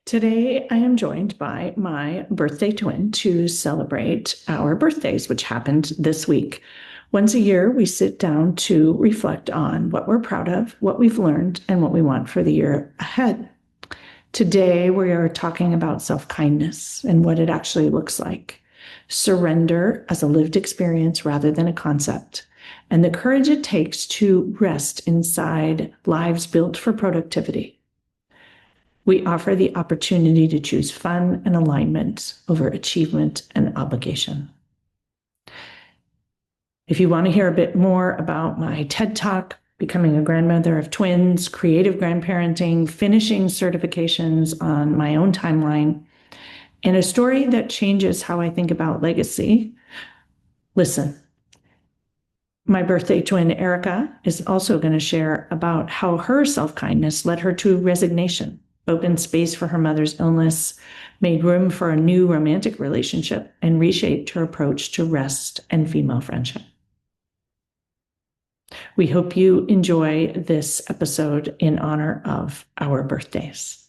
Today, I am joined by my birthday twin to celebrate our birthdays, which happened this week. Once a year, we sit down to reflect on what we're proud of, what we've learned, and what we want for the year ahead. Today, we are talking about self-kindness and what it actually looks like, surrender as a lived experience rather than a concept, and the courage it takes to rest inside lives built for productivity. We offer the opportunity to choose fun and alignment over achievement and obligation. If you want to hear a bit more about my TED Talk, becoming a grandmother of twins, creative grandparenting, finishing certifications on my own timeline, and a story that changes how I think about legacy, listen. My birthday twin, Erica, is also going to share about how her self-kindness led her to resignation, opened space for her mother's illness, made room for a new romantic relationship, and reshaped her approach to rest and female friendship. We hope you enjoy this episode in honor of our birthdays.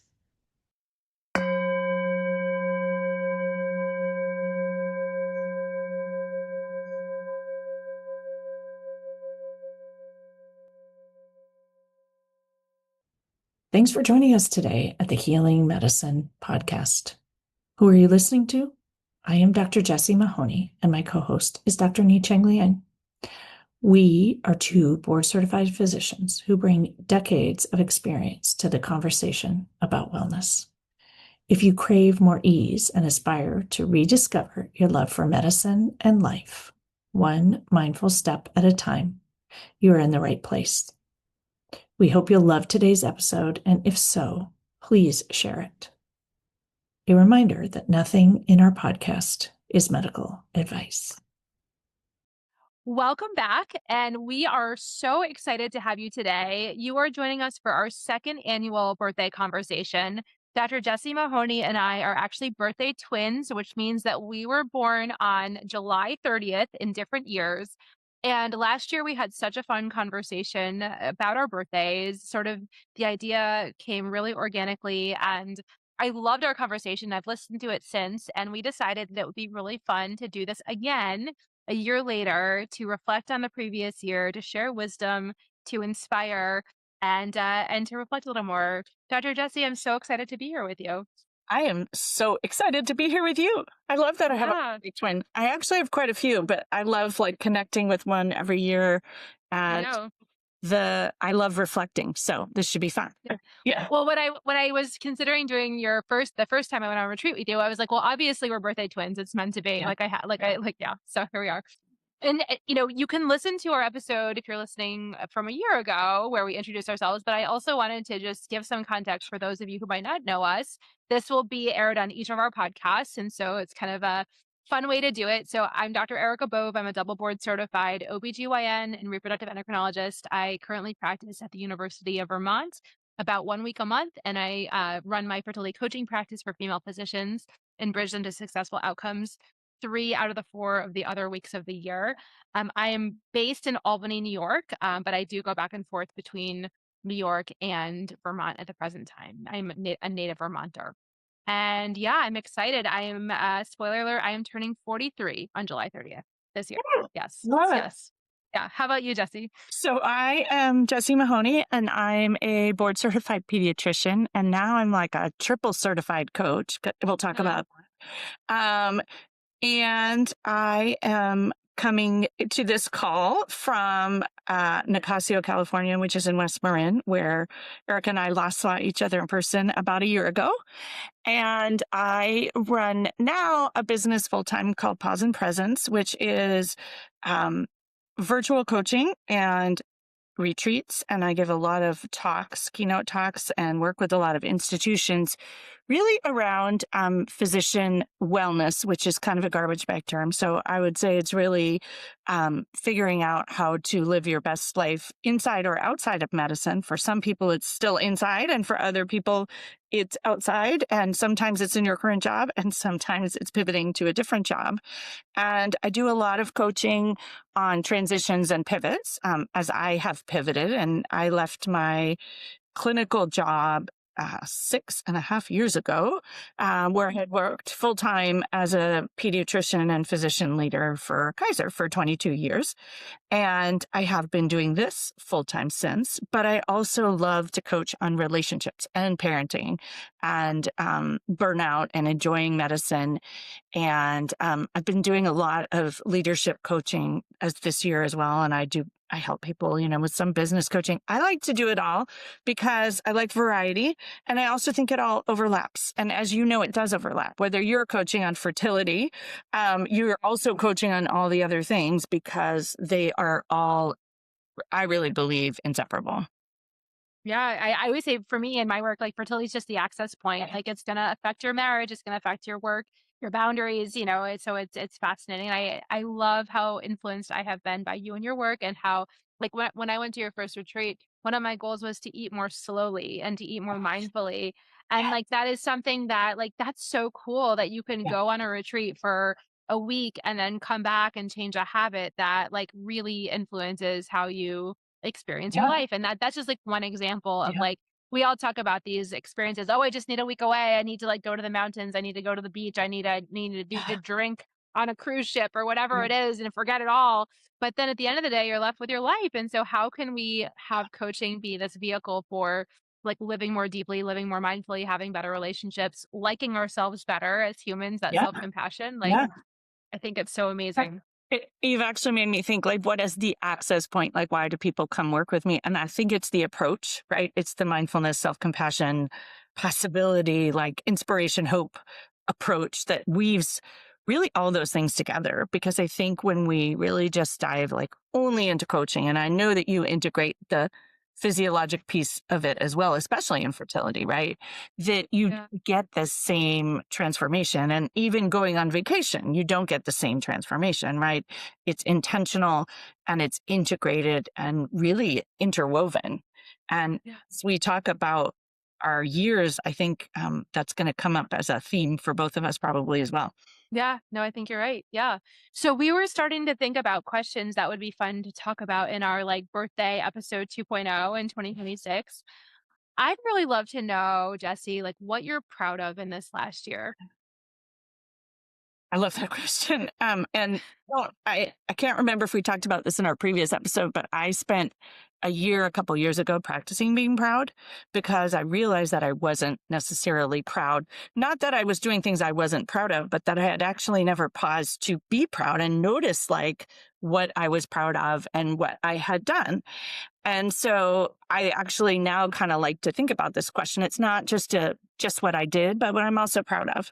Thanks for joining us today at the Healing Medicine Podcast. Who are you listening to? I am Dr. Jessie Mahoney, and my co-host is Dr. Ni-Cheng Liang. We are two board-certified physicians who bring decades of experience to the conversation about wellness. If you crave more ease and aspire to rediscover your love for medicine and life, one mindful step at a time, you are in the right place. We hope you'll love today's episode, and if so, please share it. A reminder that nothing in our podcast is medical advice. Welcome back, and we are so excited to have you today. You are joining us for our second annual birthday conversation. Dr. Jessie Mahoney and I are actually birthday twins, which means that we were born on July 30th in different years. And last year we had such a fun conversation about our birthdays. Sort of the idea came really organically, and I loved our conversation. I've listened to it since, and we decided that it would be really fun to do this again a year later to reflect on the previous year, to share wisdom, to inspire, and to reflect a little more. Dr. Jessie, I'm so excited to be here with you. I am so excited to be here with you. I love that I have a big twin. I actually have quite a few, but I love connecting with one every year. And I love reflecting. So this should be fun. Yeah. Well, when I was considering doing the first time I went on retreat with you, I was like, well, obviously we're birthday twins. It's meant to be. Yeah. So here we are. And, you can listen to our episode if you're listening from a year ago where we introduced ourselves, but I also wanted to just give some context for those of you who might not know us. This will be aired on each of our podcasts, and so it's kind of a fun way to do it. So I'm Dr. Erica Bove. I'm a double board certified OBGYN and reproductive endocrinologist. I currently practice at the University of Vermont about 1 week a month, and I run my fertility coaching practice for female physicians and bridge them to successful outcomes 3 out of the 4 of the other weeks of the year. I am based in Albany, New York, but I do go back and forth between New York and Vermont at the present time. I'm a native Vermonter. And yeah, I'm excited. I am, spoiler alert, I am turning 43 on July 30th this year. Yes. Love it. Yes. Yeah. How about you, Jessie? So I am Jessie Mahoney, and I'm a board certified pediatrician. And now I'm like a triple certified coach. We'll talk about that. And I am coming to this call from Nicasio, California, which is in West Marin, where Erica and I last saw each other in person about a year ago. And I run now a business full-time called Pause and Presence, which is virtual coaching and retreats. And I give a lot of talks, keynote talks, and work with a lot of institutions really around physician wellness, which is kind of a garbage bag term. So I would say it's really figuring out how to live your best life inside or outside of medicine. For some people, it's still inside, and for other people, it's outside. And sometimes it's in your current job, and sometimes it's pivoting to a different job. And I do a lot of coaching on transitions and pivots, as I have pivoted, and I left my clinical job 6.5 years ago, where I had worked full time as a pediatrician and physician leader for Kaiser for 22 years. And I have been doing this full time since, but I also love to coach on relationships and parenting and burnout and enjoying medicine. And I've been doing a lot of leadership coaching as this year as well. And I help people, with some business coaching. I like to do it all because I like variety. And I also think it all overlaps. And as you know, it does overlap. Whether you're coaching on fertility, you're also coaching on all the other things because they are all, I really believe, inseparable. Yeah, I always say for me in my work, like fertility is just the access point. Like it's gonna affect your marriage, it's gonna affect your work, your boundaries, it's fascinating. I love how influenced I have been by you and your work and how like when I went to your first retreat, one of my goals was to eat more slowly and to eat more mindfully. And like that is something that like that's so cool that you can Yeah. go on a retreat for a week and then come back and change a habit that like really influences how you experience your Yeah. life. And that's just like one example of Yeah. like we all talk about these experiences. Oh, I just need a week away. I need to like go to the mountains. I need to go to the beach. I need to do to Yeah. drink on a cruise ship or whatever Yeah. it is and forget it all. But then at the end of the day, you're left with your life. And so how can we have coaching be this vehicle for like living more deeply, living more mindfully, having better relationships, liking ourselves better as humans, that Yeah. self-compassion? Like Yeah. I think it's so amazing. You've actually made me think, like, what is the access point? Like, why do people come work with me? And I think it's the approach, right? It's the mindfulness, self-compassion, possibility, like inspiration, hope approach that weaves really all those things together. Because I think when we really just dive like only into coaching, and I know that you integrate the physiologic piece of it as well, especially in fertility, right? That you Yeah. get the same transformation. And even going on vacation, you don't get the same transformation, right? It's intentional and it's integrated and really interwoven. And Yeah. as we talk about our years, I think that's going to come up as a theme for both of us probably as well. Yeah, no, I think you're right. Yeah. So we were starting to think about questions that would be fun to talk about in our like birthday episode 2.0 in 2026. I'd really love to know, Jessie, like what you're proud of in this last year. I love that question. And well, I can't remember if we talked about this in our previous episode, but I spent a couple years ago practicing being proud because I realized that I wasn't necessarily proud. Not that I was doing things I wasn't proud of, but that I had actually never paused to be proud and notice like what I was proud of and what I had done. And so I actually now kind of like to think about this question. It's not just what I did, but what I'm also proud of.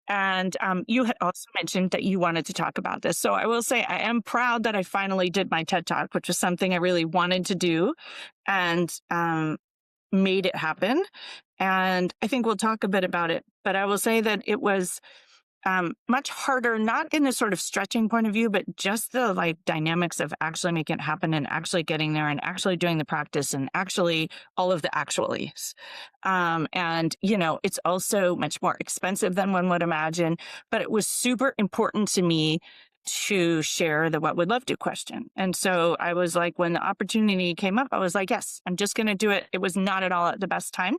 And you had also mentioned that you wanted to talk about this. So I will say I am proud that I finally did my TED Talk, which was something I really wanted to do and made it happen. And I think we'll talk a bit about it. But I will say that it was much harder, not in the sort of stretching point of view, but just the like dynamics of actually making it happen and actually getting there and actually doing the practice and actually all of the actualities. And, it's also much more expensive than one would imagine, but it was super important to me to share the what would love to question. And so I was like, when the opportunity came up, I was like, yes, I'm just going to do it. It was not at all at the best time.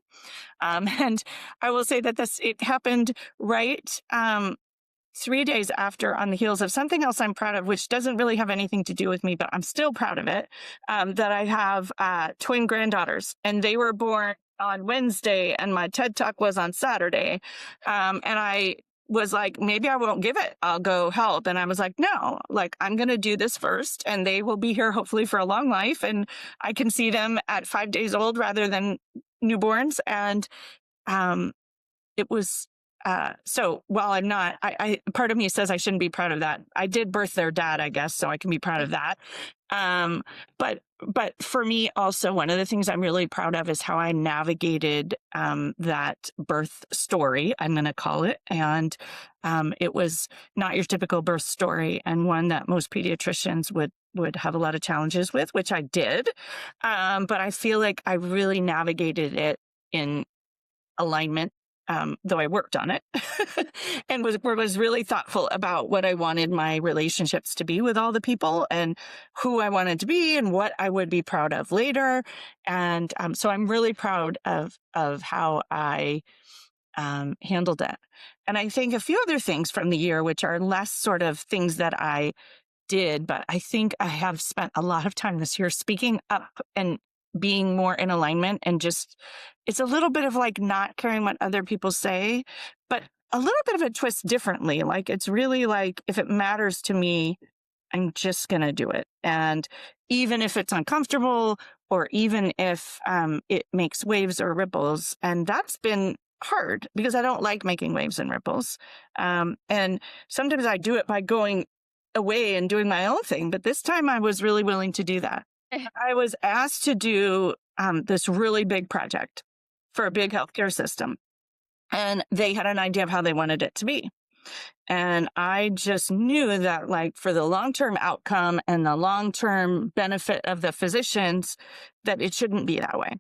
And I will say that it happened right 3 days after on the heels of something else I'm proud of, which doesn't really have anything to do with me, but I'm still proud of it, that I have twin granddaughters and they were born on Wednesday and my TED Talk was on Saturday. And I was like, maybe I won't give it. I'll go help. And I was like, no, like I'm going to do this first and they will be here hopefully for a long life. And I can see them at 5 days old rather than newborns. And it was, so while I'm not, I part of me says I shouldn't be proud of that. I did birth their dad, I guess, so I can be proud of that. But for me also, one of the things I'm really proud of is how I navigated that birth story, I'm going to call it. And it was not your typical birth story and one that most pediatricians would have a lot of challenges with, which I did. But I feel like I really navigated it in alignment though I worked on it and was really thoughtful about what I wanted my relationships to be with all the people and who I wanted to be and what I would be proud of later. And so I'm really proud of how I handled it. And I think a few other things from the year, which are less sort of things that I did, but I think I have spent a lot of time this year speaking up and being more in alignment, and just, it's a little bit of like not caring what other people say, but a little bit of a twist differently. Like, it's really like, if it matters to me, I'm just going to do it. And even if it's uncomfortable, or even if it makes waves or ripples, and that's been hard because I don't like making waves and ripples. And sometimes I do it by going away and doing my own thing. But this time I was really willing to do that. I was asked to do this really big project for a big healthcare system. And they had an idea of how they wanted it to be. And I just knew that, like, for the long-term outcome and the long-term benefit of the physicians, that it shouldn't be that way.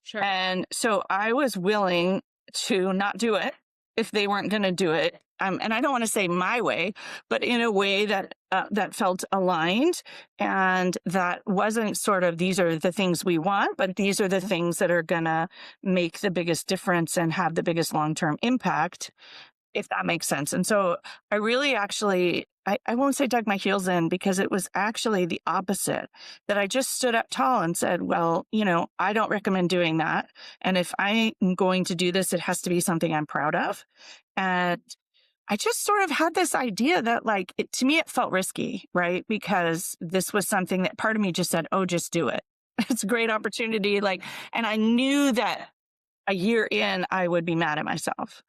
Sure. And so I was willing to not do it if they weren't going to do it. And I don't want to say my way, but in a way that that felt aligned, and that wasn't sort of, these are the things we want, but these are the things that are going to make the biggest difference and have the biggest long-term impact, if that makes sense. And so I really actually, I won't say dug my heels in, because it was actually the opposite, that I just stood up tall and said, well, I don't recommend doing that. And if I'm going to do this, it has to be something I'm proud of. And I just sort of had this idea that, like, to me, it felt risky, right? Because this was something that part of me just said, oh, just do it. It's a great opportunity. Like, and I knew that a year in, I would be mad at myself.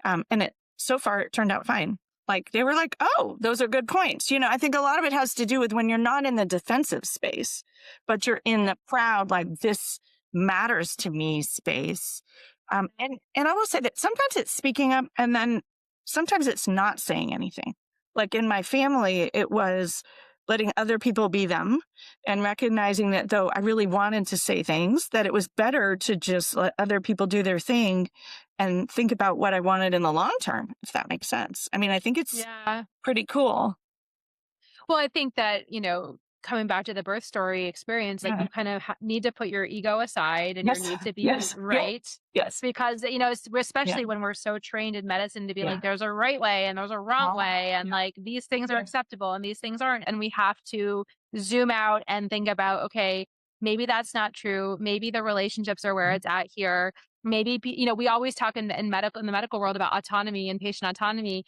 And so far, it turned out fine. Like, they were like, oh, those are good points. I think a lot of it has to do with when you're not in the defensive space, but you're in the proud, like, this matters to me space. And I will say that sometimes it's speaking up, and then sometimes it's not saying anything. Like, in my family, it was letting other people be them, and recognizing that though I really wanted to say things, that it was better to just let other people do their thing and think about what I wanted in the long term, if that makes sense. I mean, I think it's pretty cool. Well, I think that, coming back to the birth story experience, like, you kind of need to put your ego aside and your need to be right. Yes. Because, especially when we're so trained in medicine to be like, there's a right way and there's a wrong way. And like, these things are acceptable and these things aren't. And we have to zoom out and think about, okay, maybe that's not true. Maybe the relationships are where it's at here. Maybe, we always talk in the medical world about autonomy and patient autonomy.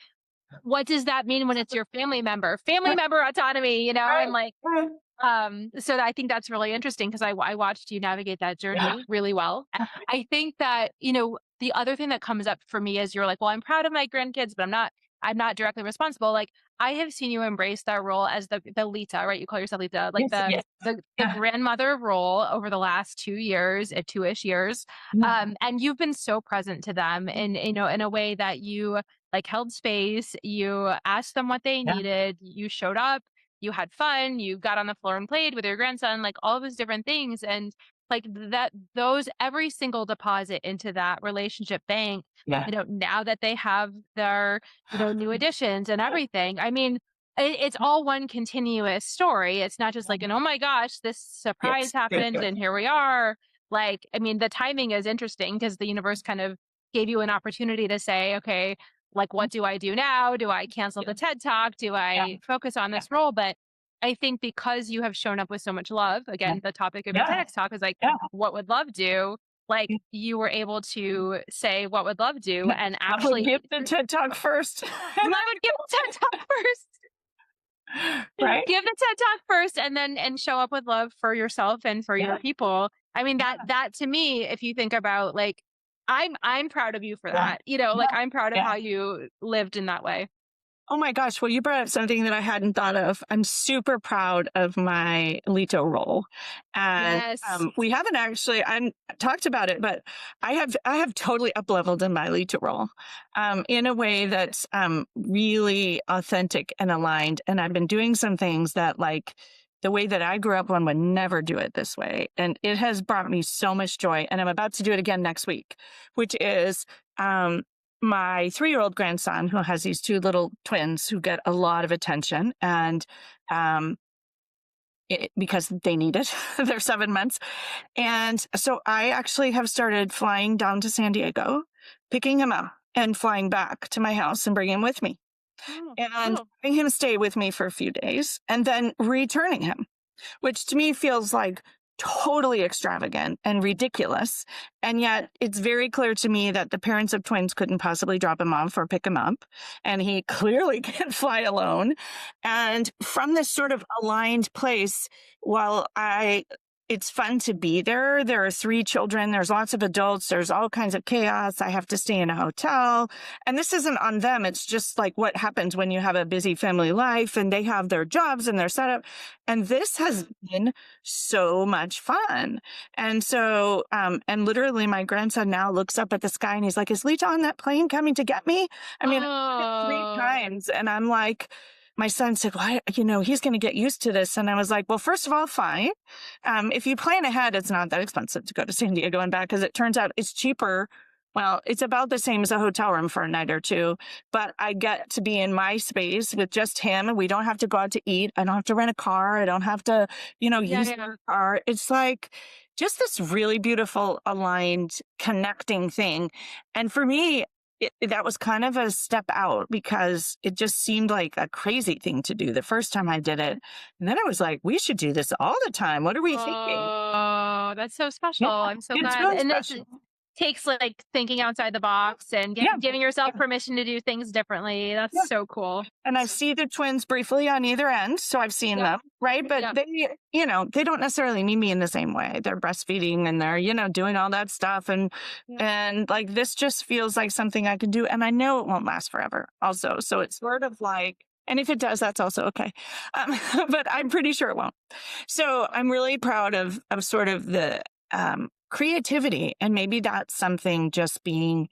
What does that mean when it's your family member? Family member autonomy, and like, so I think that's really interesting, because I watched you navigate that journey really well. I think that, the other thing that comes up for me is, you're like, well, I'm proud of my grandkids, but I'm not directly responsible. Like, I have seen you embrace that role as the Lita, right? You call yourself Lita, like the grandmother role over the last 2 years, 2-ish years. And you've been so present to them in a way that you, like, held space, you asked them what they needed, you showed up, you had fun, you got on the floor and played with your grandson, like, all those different things. And like that, every single deposit into that relationship bank, now that they have their, new additions and everything, I mean, it's all one continuous story. It's not just like, oh my gosh, this surprise happened and here we are. Like, I mean, the timing is interesting, because the universe kind of gave you an opportunity to say, okay, like, what do I do now? Do I cancel the TED Talk? Do I focus on this role? But I think because you have shown up with so much love, again, the topic of your TEDx talk is like, what would love do? Like, you were able to say, what would love do? And actually give the TED Talk first. I would give the TED Talk first. Right. Give the TED Talk first, and show up with love for yourself and for your people. I mean, that to me, if you think about, like, I'm proud of you for that. Like, I'm proud of how you lived in that way. Oh my gosh. Well, you brought up something that I hadn't thought of. I'm super proud of my Lito role. And we haven't actually talked about it, but I have totally up-leveled in my Lito role in a way that's really authentic and aligned. And I've been doing some things that, like, the way that I grew up, one would never do it this way. And it has brought me so much joy. And I'm about to do it again next week, which is my 3-year-old grandson, who has these 2 little twins who get a lot of attention. And because they need it. They're 7 months. And so I actually have started flying down to San Diego, picking him up and flying back to my house and bringing him with me. And having him stay with me for a few days and then returning him, which to me feels like totally extravagant and ridiculous. And yet it's very clear to me that the parents of twins couldn't possibly drop him off or pick him up. And he clearly can't fly alone. And from this sort of aligned place, while it's fun to be there. There are 3 children. There's lots of adults. There's all kinds of chaos. I have to stay in a hotel. And this isn't on them. It's just like what happens when you have a busy family life and they have their jobs and their setup. And this has been so much fun. And so, and literally my grandson now looks up at the sky and he's like, is Lita on that plane coming to get me? I mean, 3 times. And I'm like, my son said, well, he's going to get used to this. And I was like, well, first of all, fine. If you plan ahead, it's not that expensive to go to San Diego and back because it turns out it's cheaper. Well, it's about the same as a hotel room for a night or 2, but I get to be in my space with just him and we don't have to go out to eat. I don't have to rent a car. I don't have to, use a car. It's like just this really beautiful, aligned, connecting thing. And for me, that was kind of a step out because it just seemed like a crazy thing to do the first time I did it. And then I was like, we should do this all the time. What are we thinking? Oh, that's so special. Yeah, I'm so it's glad. really And it special. takes like thinking outside the box and giving yourself permission to do things differently. That's so cool. And I see the twins briefly on either end. So I've seen them, right? But they, they don't necessarily need me in the same way. They're breastfeeding and they're, doing all that stuff. And like, this just feels like something I can do. And I know it won't last forever also. So it's sort of like, and if it does, that's also okay. But I'm pretty sure it won't. So I'm really proud of sort of the, creativity. And maybe that's something just being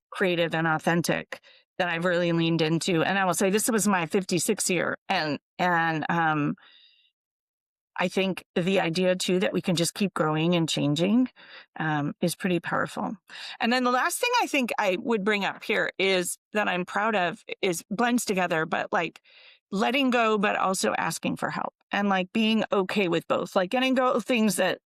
creative and authentic that I've really leaned into. And I will say this was my 56th year. And I think the idea too, that we can just keep growing and changing, is pretty powerful. And then the last thing I think I would bring up here is that I'm proud of is blends together, but like letting go, but also asking for help and like being okay with both, like getting go of things that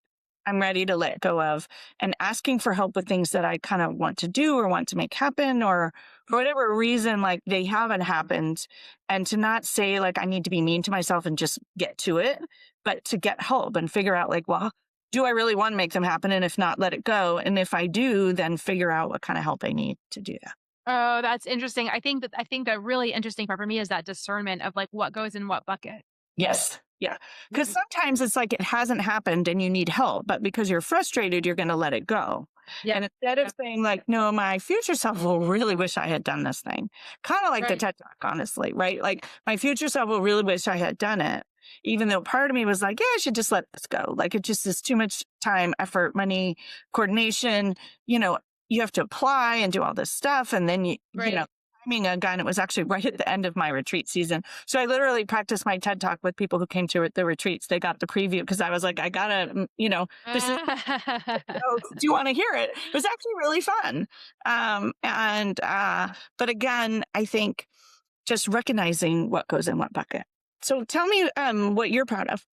I'm ready to let go of and asking for help with things that I kind of want to do or want to make happen or for whatever reason, like they haven't happened. And to not say like, I need to be mean to myself and just get to it, but to get help and figure out like, well, do I really want to make them happen? And if not, let it go. And if I do, then figure out what kind of help I need to do that. Oh, that's interesting. I think the really interesting part for me is that discernment of like what goes in what bucket. Yes. Yeah. Because sometimes it's like it hasn't happened and you need help, but because you're frustrated, you're going to let it go. Yeah. And instead of saying like, no, my future self will really wish I had done this thing. Kind of like the TED Talk, honestly, right? Like my future self will really wish I had done it. Even though part of me was like, yeah, I should just let this go. Like it just is too much time, effort, money, coordination. You have to apply and do all this stuff. And then, timing again, it was actually right at the end of my retreat season. So I literally practiced my TED Talk with people who came to the retreats. They got the preview because I was like, I gotta, this is, do you want to hear it? It was actually really fun. But again, I think just recognizing what goes in what bucket. So tell me, what you're proud of.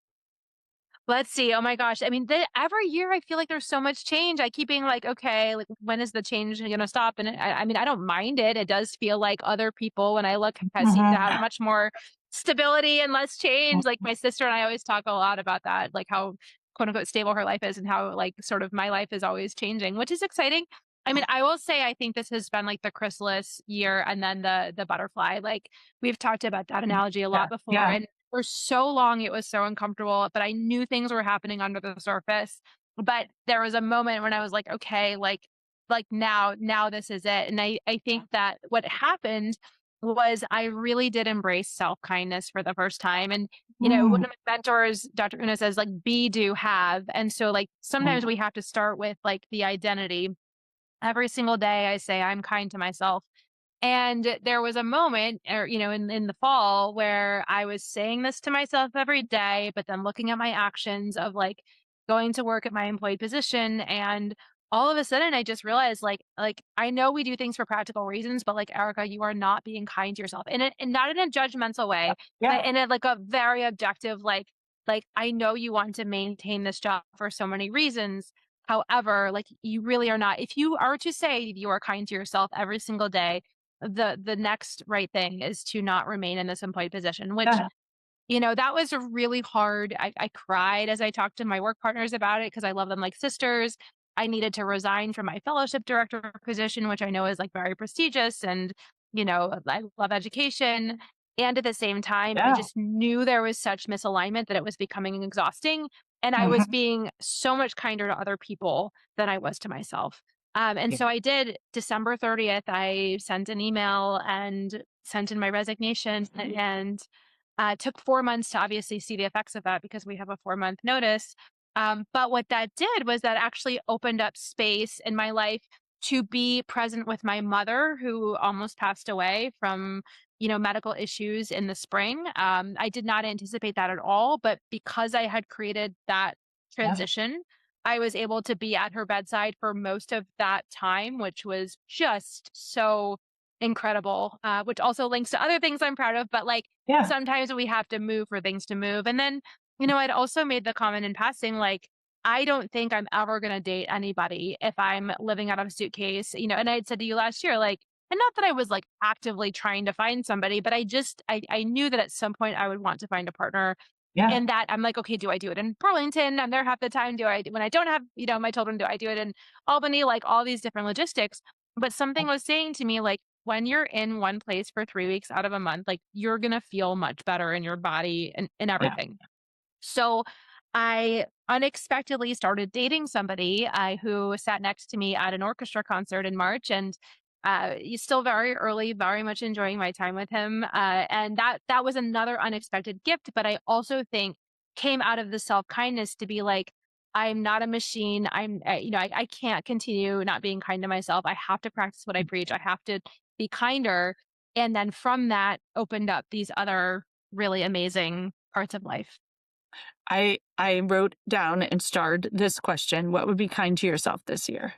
Let's see. Oh my gosh. I mean, every year I feel like there's so much change. I keep being like, okay, like when is the change going to stop? And I mean, I don't mind it. It does feel like other people, when I look, seem to have much more stability and less change. Like my sister and I always talk a lot about that, like how quote unquote stable her life is and how like sort of my life is always changing, which is exciting. I mean, I will say, I think this has been like the chrysalis year and then the butterfly. Like we've talked about that analogy a lot before. And for so long, it was so uncomfortable, but I knew things were happening under the surface. But there was a moment when I was like, okay, like now this is it. And I think that what happened was I really did embrace self-kindness for the first time. And, one of my mentors, Dr. Una, says like, be, do, have. And so like, sometimes we have to start with like the identity. Every single day I say, I'm kind to myself. And there was a moment, or, in the fall where I was saying this to myself every day, but then looking at my actions of like going to work at my employed position. And all of a sudden I just realized like, I know we do things for practical reasons, but like, Erica, you are not being kind to yourself, and not in a judgmental way, but Yeah. in a, like a very objective, like, I know you want to maintain this job for so many reasons. However, like, you really are not. If you are to say you are kind to yourself every single day, the next right thing is to not remain in this employed position, which, Yeah. that was a really hard. I cried as I talked to my work partners about it because I love them like sisters. I needed to resign from my fellowship director position, which I know is like very prestigious, and, I love education. And at the same time, I Yeah. just knew there was such misalignment that it was becoming exhausting. And I was Mhm. being so much kinder to other people than I was to myself. And Yeah. so I did. December 30th, I sent an email and sent in my resignation, and took 4 months to obviously see the effects of that because we have a 4-month notice. But what that did was that actually opened up space in my life to be present with my mother, who almost passed away from, medical issues in the spring. I did not anticipate that at all, but because I had created that Yeah. transition, I was able to be at her bedside for most of that time, which was just so incredible, which also links to other things I'm proud of. But like, Yeah. sometimes we have to move for things to move. And then, I'd also made the comment in passing, like, I don't think I'm ever going to date anybody if I'm living out of a suitcase, and I had said to you last year, like, and not that I was like actively trying to find somebody, but I knew that at some point I would want to find a partner. Yeah. And that I'm like, okay, do I do it in Burlington? I'm there half the time. When I don't have, my children, do I do it in Albany? Like all these different logistics. But something was saying to me, like, when you're in one place for 3 weeks out of a month, like, you're going to feel much better in your body and Yeah. everything. So I unexpectedly started dating somebody who sat next to me at an orchestra concert in March, and he's still very early, very much enjoying my time with him. And that was another unexpected gift, but I also think came out of the self kindness to be like, I'm not a machine. I can't continue not being kind to myself. I have to practice what I preach. I have to be kinder. And then from that opened up these other really amazing parts of life. I wrote down and starred this question. What would be kind to yourself this year?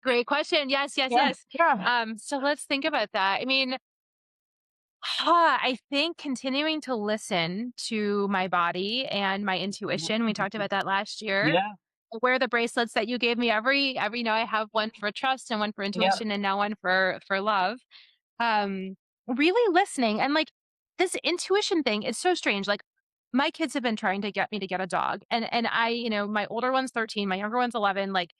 Great question. Yes, yes, Yeah. yes. Yeah. So let's think about that. I mean, I think continuing to listen to my body and my intuition. We talked about that last year. Yeah. Wear the bracelets that you gave me every, I have one for trust and one for Yeah. intuition and now one for love. Um, really listening, and like, this intuition thing is so strange. Like, my kids have been trying to get me to get a dog, and I, my older one's 13, my younger one's 11. Like,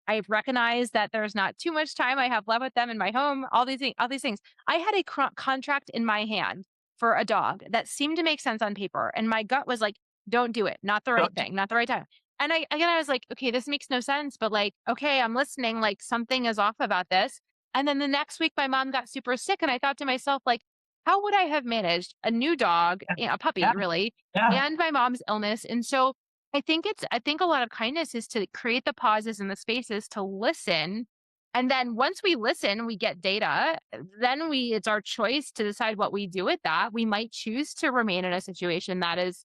I've recognized that there's not too much time I have left with them in my home, all these things. I had a contract in my hand for a dog that seemed to make sense on paper. And my gut was like, don't do it. Not the right Don't. thing, not the right time. And I was like, okay, this makes no sense, but like, okay, I'm listening, like something is off about this. And then the next week my mom got super sick, and I thought to myself, like, how would I have managed a new dog, a Yeah. puppy really, Yeah. and my mom's illness? And so I think a lot of kindness is to create the pauses and the spaces to listen. And then once we listen, we get data. Then it's our choice to decide what we do with that. We might choose to remain in a situation that is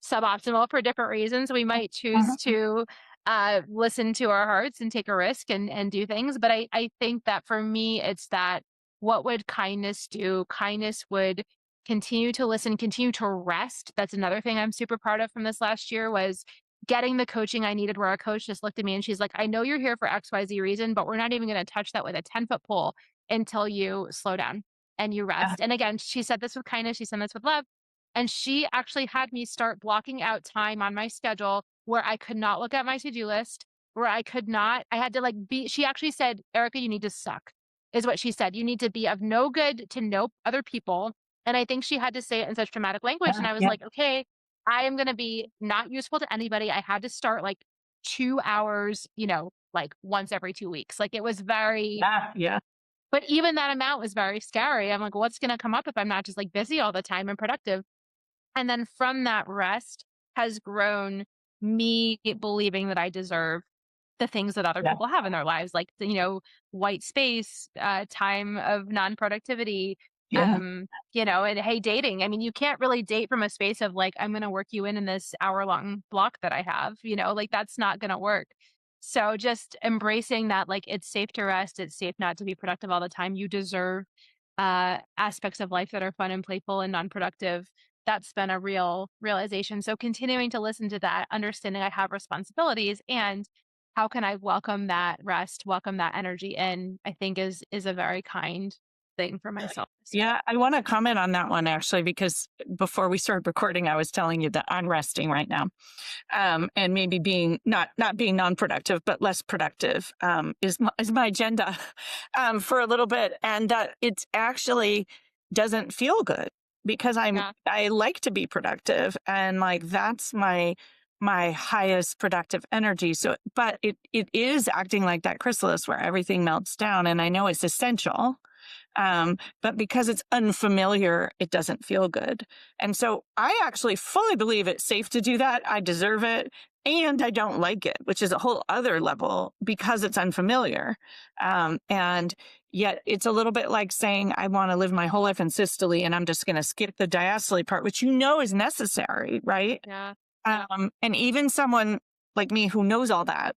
suboptimal for different reasons. We might choose Mhm. to listen to our hearts and take a risk and do things. But I think that for me, it's that, what would kindness do? Kindness would continue to listen, continue to rest. That's another thing I'm super proud of from this last year, was getting the coaching I needed, where a coach just looked at me and she's like, I know you're here for XYZ reason, but we're not even going to touch that with a 10-foot pole until you slow down and you Yeah. rest. And again, she said this with kindness. She said this with love. And she actually had me start blocking out time on my schedule where I could not look at my to-do list, where I had to like she actually said, Erica, you need to suck, is what she said. You need to be of no good to no other people. And I think she had to say it in such dramatic language. And I was Yeah. like, okay, I am going to be not useful to anybody. I had to start like 2 hours, like once every 2 weeks. Like, it was very, Yeah. Yeah. but even that amount was very scary. I'm like, what's going to come up if I'm not just like busy all the time and productive? And then from that rest has grown me believing that I deserve the things that other people have in their lives, like, white space, time of non-productivity, Yeah. and hey, dating. I mean, you can't really date from a space of like, I'm going to work you in this hour-long block that I have, like that's not going to work. So just embracing that, like, it's safe to rest. It's safe not to be productive all the time. You deserve aspects of life that are fun and playful and non-productive. That's been a real realization. So continuing to listen to that, understanding I have responsibilities, and how can I welcome that rest, welcome that energy in, I think is a very kind thing for myself this year. Yeah, I want to comment on that one actually, because before we started recording, I was telling you that I'm resting right now. And maybe being not being non-productive, but less productive, is my agenda, for a little bit. And that it actually doesn't feel good because Yeah. I like to be productive, and like, that's my highest productive energy. So, but it is acting like that chrysalis where everything melts down, and I know it's essential. But because it's unfamiliar, it doesn't feel good. And so I actually fully believe it's safe to do that. I deserve it. And I don't like it, which is a whole other level because it's unfamiliar. And yet it's a little bit like saying, I want to live my whole life in systole and I'm just going to skip the diastole part, which is necessary, right? Yeah. And even someone like me who knows all that,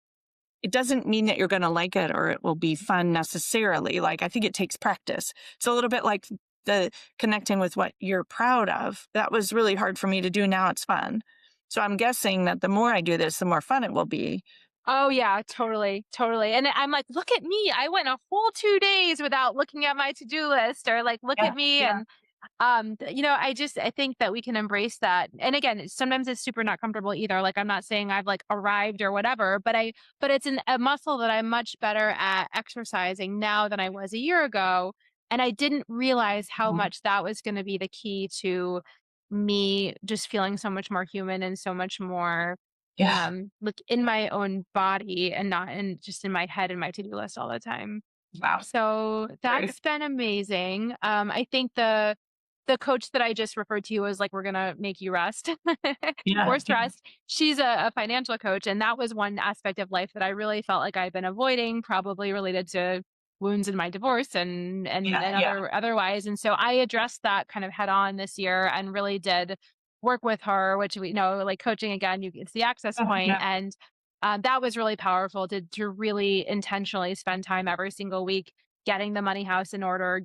it doesn't mean that you're going to like it or it will be fun necessarily. Like, I think it takes practice. It's a little bit like the connecting with what you're proud of. That was really hard for me to do. Now it's fun. So I'm guessing that the more I do this, the more fun it will be. Oh yeah, totally, totally. And I'm like, look at me. I went a whole 2 days without looking at my to-do list, or like, look Yeah. at me. Yeah. And I think that we can embrace that. And again, sometimes it's super not comfortable either. Like, I'm not saying I've like arrived or whatever, but it's a muscle that I'm much better at exercising now than I was a year ago. And I didn't realize how Mhm. much that was going to be the key to me just feeling so much more human and so much more Yeah. like in my own body and not in just in my head and my to-do list all the time. Wow. So Great. that's been amazing. I think the coach that I just referred to was like, we're gonna make you rest, Yeah. forced rest. She's a financial coach, and that was one aspect of life that I really felt like I'd been avoiding, probably related to wounds in my divorce and Yeah. Yeah. otherwise. And so I addressed that kind of head on this year and really did work with her, which we know, like coaching again, it's the access point, Yeah. and that was really powerful to really intentionally spend time every single week getting the money house in order,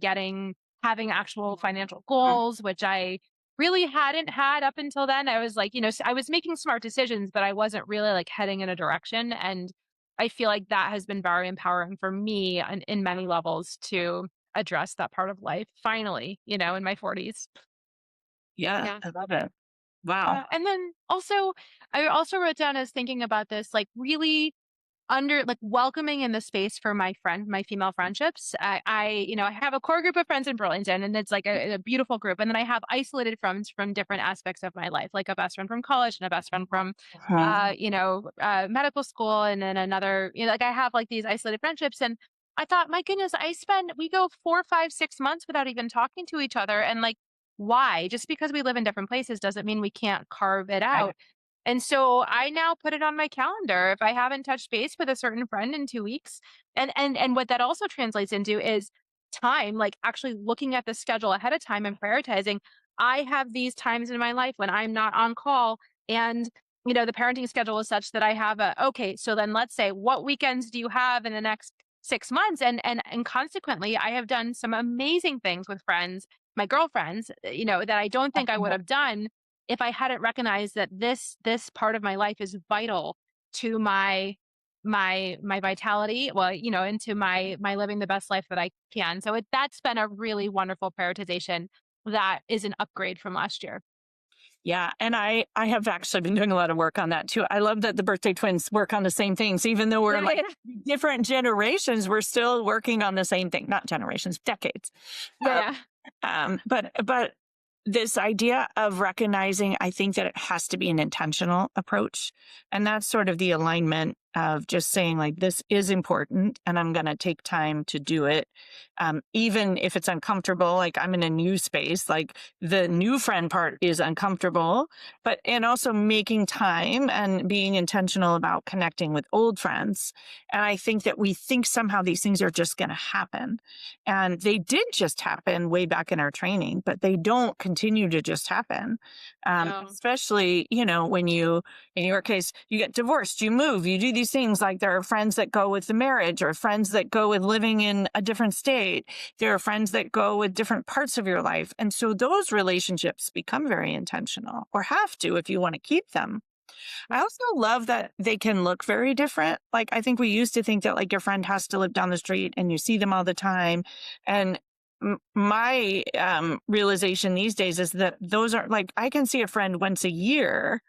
having actual financial Mhm. goals, which I really hadn't had up until then. I was like, I was making smart decisions, but I wasn't really like heading in a direction. And I feel like that has been very empowering for me in many levels to address that part of life finally, in my 40s. Yeah. Yeah. I love it. Wow. And then also, I also wrote down as thinking about this, like really under like welcoming in the space for my female friendships. I have a core group of friends in Burlington, and it's like a beautiful group. And then I have isolated friends from different aspects of my life, like a best friend from college and a best friend from, Uh-huh. medical school. And then another, like I have like these isolated friendships. And I thought, my goodness, we go 4, 5, 6 months without even talking to each other. And like, why? Just because we live in different places doesn't mean we can't carve it Right. out. And so I now put it on my calendar if I haven't touched base with a certain friend in 2 weeks. And what that also translates into is time, like actually looking at the schedule ahead of time and prioritizing. I have these times in my life when I'm not on call, and the parenting schedule is such that I have okay, so then let's say, what weekends do you have in the next 6 months? And consequently, I have done some amazing things with friends, my girlfriends, that I don't think I would have done if I hadn't recognized that this part of my life is vital to my vitality, well, into my living the best life that I can. So that's been a really wonderful prioritization that is an upgrade from last year. Yeah. And I have actually been doing a lot of work on that too. I love that the birthday twins work on the same things. Even though we're Yeah, like yeah, different generations, we're still working on the same thing. Not generations, decades. Uh, yeah. but this idea of recognizing, I think that it has to be an intentional approach. And that's sort of the alignment of just saying like, this is important and I'm going to take time to do it. Even if it's uncomfortable, like I'm in a new space, like the new friend part is uncomfortable, and also making time and being intentional about connecting with old friends. And I think that we think somehow these things are just going to happen. And they did just happen way back in our training, but they don't continue to just happen. No. Especially, when you, in your case, you get divorced, you move, you do these things. Like there are friends that go with the marriage or friends that go with living in a different state. There are friends that go with different parts of your life. And so those relationships become very intentional, or have to if you want to keep them. I also love that they can look very different. Like I think we used to think that like your friend has to live down the street and you see them all the time. And my realization these days is that those are like, I can see a friend once a year.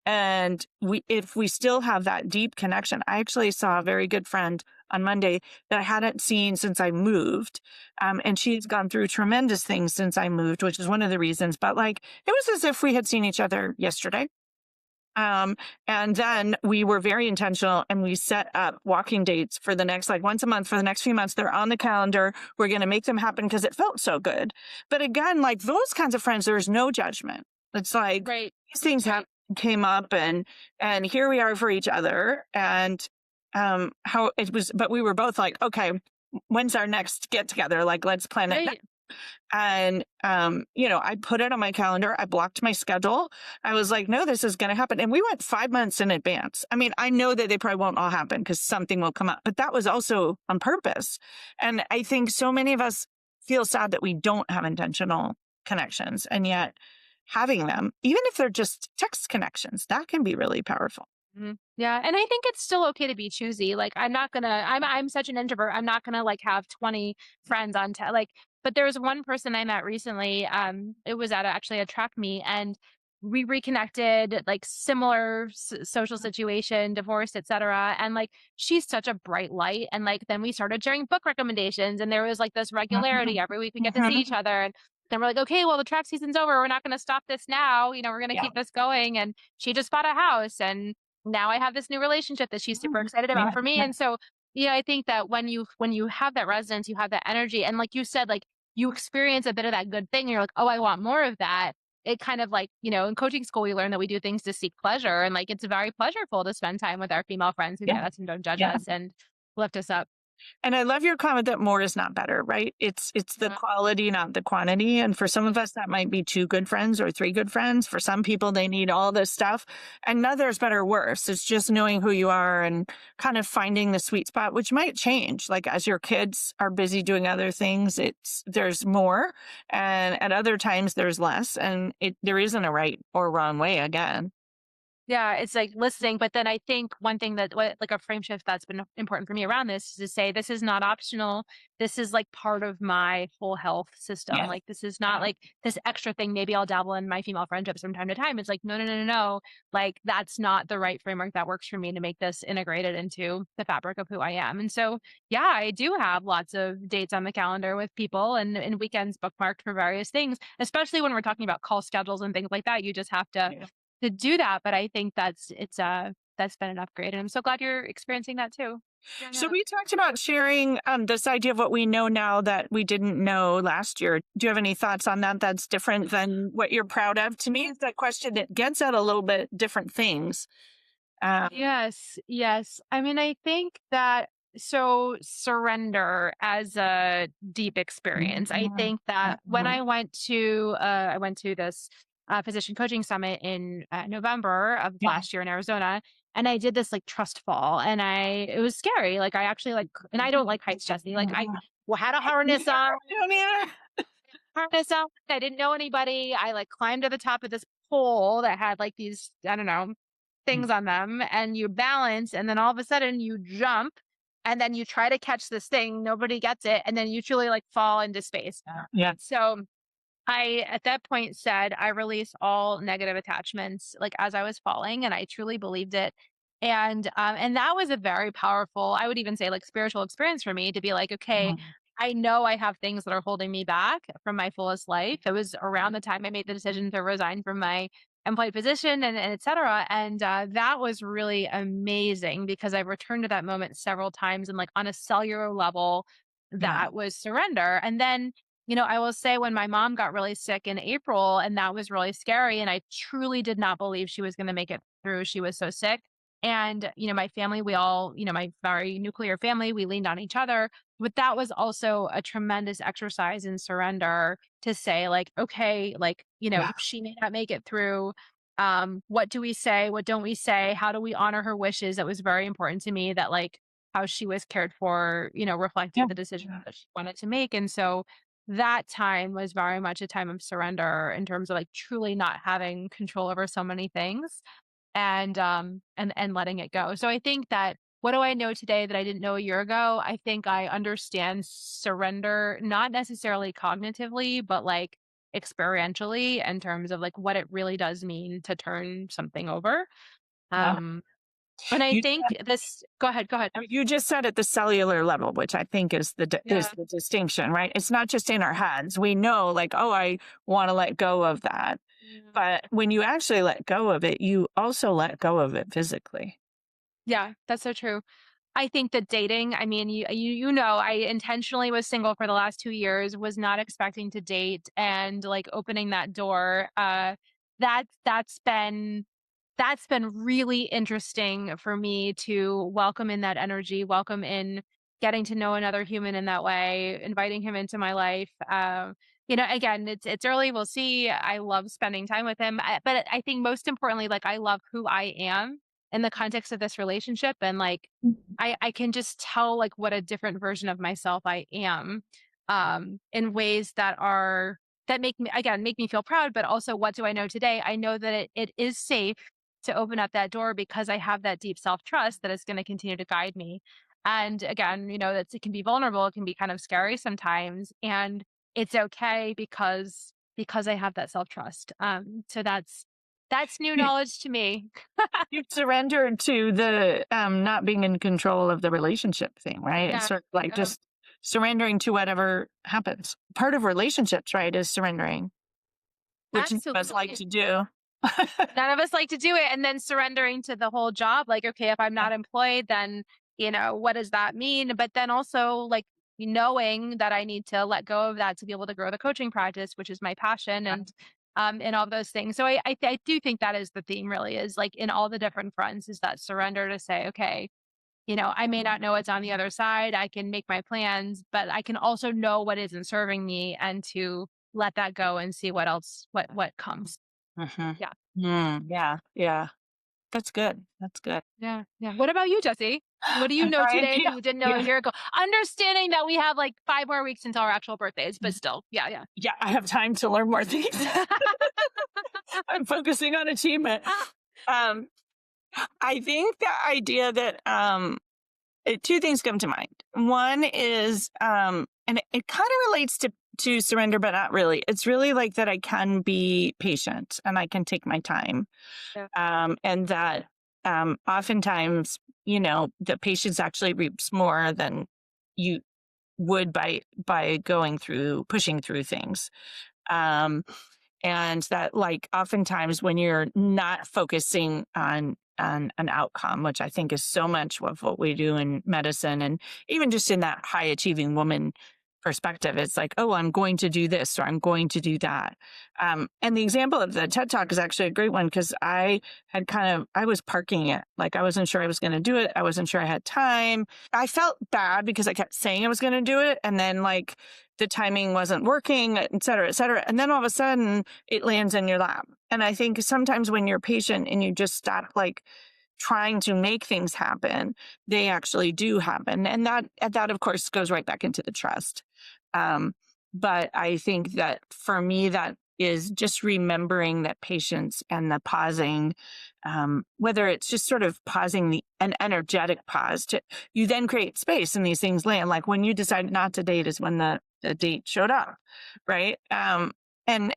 And if we still have that deep connection. I actually saw a very good friend on Monday that I hadn't seen since I moved. And she's gone through tremendous things since I moved, which is one of the reasons. But like, it was as if we had seen each other yesterday. And then we were very intentional and we set up walking dates for the next, like once a month for the next few months. They're on the calendar. We're going to make them happen because it felt so good. But again, like those kinds of friends, there's no judgment. It's like Right. these things came up and here we are for each other. And, how it was, but we were both like, okay, when's our next get together? Like, let's plan it. Right. And, I put it on my calendar. I blocked my schedule. I was like, no, this is going to happen. And we went 5 months in advance. I mean, I know that they probably won't all happen because something will come up, but that was also on purpose. And I think so many of us feel sad that we don't have intentional connections. And yet having them, even if they're just text connections, that can be really powerful. Mm-hmm. Yeah. And I think it's still okay to be choosy. Like I'm such an introvert. I'm not gonna like have 20 friends on but there was one person I met recently. It was at actually a track meet and we reconnected, like similar social situation, divorced, etc. And like she's such a bright light. And like then we started sharing book recommendations, and there was like this regularity every week we get to see each other. And then we're like, okay, well the track season's over. We're not going to stop this now. We're going to keep this going. And she just bought a house, and now I have this new relationship that she's super excited about for me. And so, I think that when you have that resonance, you have that energy, and like you said, like you experience a bit of that good thing, and you're like, oh, I want more of that. It kind of like, in coaching school, we learn that we do things to seek pleasure, and like it's very pleasureful to spend time with our female friends who get us and don't judge us and lift us up. And I love your comment that more is not better, right? It's the quality, not the quantity. And for some of us, that might be 2 good friends or 3 good friends. For some people, they need all this stuff. And neither is better or worse. It's just knowing who you are and kind of finding the sweet spot, which might change. Like as your kids are busy doing other things, there's more. And at other times there's less. And there isn't a right or wrong way again. Yeah, it's like listening. But then I think one thing like a frame shift that's been important for me around this is to say, this is not optional. This is like part of my whole health system. Yeah. Like, this is not like this extra thing. Maybe I'll dabble in my female friendships from time to time. It's like, no, no, no, no, no. Like, that's not the right framework that works for me to make this integrated into the fabric of who I am. And so, yeah, I do have lots of dates on the calendar with people and weekends bookmarked for various things, especially when we're talking about call schedules and things like that. You just have to do that. But I think that's been an upgrade. And I'm so glad you're experiencing that too. So we talked about sharing this idea of what we know now that we didn't know last year. Do you have any thoughts on that that's different than what you're proud of? To me, it's that question that gets at a little bit different things. Yes. I mean, I think that surrender as a deep experience. I think that when I went to this physician coaching summit in November of last year in Arizona, and I did this like trust fall, and it was scary. Like I actually and I don't like heights, Jessie. Like I had a harness on. I didn't know anybody. I like climbed to the top of this pole that had like these, I don't know, things on them, and you balance, and then all of a sudden you jump, and then you try to catch this thing. Nobody gets it. And then you truly like fall into space. Yeah. So I, at that point, said I release all negative attachments, like as I was falling, and I truly believed it. And that was a very powerful, I would even say, like spiritual experience for me to be like, okay, I know I have things that are holding me back from my fullest life. It was around the time I made the decision to resign from my employed position and et cetera. And that was really amazing because I returned to that moment several times and like on a cellular level, Yeah. that was surrender. And then, I will say when my mom got really sick in April and that was really scary. And I truly did not believe she was going to make it through. She was so sick. And, my family, we all, my very nuclear family, we leaned on each other. But that was also a tremendous exercise in surrender to say, like, okay, like, Yeah. she may not make it through. What do we say? What don't we say? How do we honor her wishes? That was very important to me that, like, how she was cared for, reflected Yeah. the decision that she wanted to make. And so that time was very much a time of surrender in terms of like truly not having control over so many things and letting it go. So I think that what do I know today that I didn't know a year ago? I think I understand surrender, not necessarily cognitively, but like experientially in terms of like what it really does mean to turn something over. Yeah. Um, and I You think this, go ahead, go ahead. you just said at the cellular level, which I think is is Yeah. the distinction, right? It's not just in our heads. We know, like, oh, I want to let go of that. But when you actually let go of it, you also let go of it physically. Yeah, that's so true. I think that dating, I mean, I intentionally was single for the last 2 years, was not expecting to date and like opening that door. That's been really interesting for me to welcome in that energy, welcome in getting to know another human in that way, inviting him into my life. Again, it's early. We'll see. I love spending time with him, but I think most importantly, like I love who I am in the context of this relationship, and like I can just tell like what a different version of myself I am, in ways that make me feel proud. But also, what do I know today? I know that it is safe to open up that door because I have that deep self-trust that is going to continue to guide me. And again, it can be vulnerable, it can be kind of scary sometimes. And it's okay because I have that self-trust. So that's new You, knowledge to me. you've surrendered to the not being in control of the relationship thing, right? It's Yeah. sort of like just surrendering to whatever happens. Part of relationships, right, is surrendering, which none of us like Absolutely. to do. None of us like to do it. And then surrendering to the whole job. Like, okay, if I'm not employed, then, what does that mean? But then also like knowing that I need to let go of that to be able to grow the coaching practice, which is my passion and all those things. So I do think that is the theme really is like in all the different fronts is that surrender to say, okay, I may not know what's on the other side. I can make my plans, but I can also know what isn't serving me and to let that go and see what else, what comes. Mhm. Yeah. Yeah, yeah. That's good. That's good. Yeah, yeah. What about you, Jesse? What do you An know today that idea. you didn't know a Yeah. year ago? Understanding that we have like 5 more weeks until our actual birthdays, but still. Yeah, yeah. Yeah, I have time to learn more things. I'm focusing on achievement. Um, I think the idea that two things come to mind. One is, and it kind of relates to surrender, but not really. It's really like that I can be patient and I can take my time, Yeah. and that oftentimes, the patience actually reaps more than you would by pushing through things. Um, and that like oftentimes when you're not focusing on an outcome, which I think is so much of what we do in medicine and even just in that high achieving woman perspective, it's like, oh, I'm going to do this or I'm going to do that. And the example of the TED Talk is actually a great one because I was parking it. Like I wasn't sure I was going to do it. I wasn't sure I had time. I felt bad because I kept saying I was going to do it. And then like the timing wasn't working, et cetera, et cetera. And then all of a sudden it lands in your lap. And I think sometimes when you're patient and you just stop like trying to make things happen, they actually do happen. And that of course goes right back into the trust. But I think that for me, that is just remembering that patience and the pausing, whether it's just sort of pausing an energetic pause you then create space and these things land. Like when you decided not to date is when the date showed up. Right. And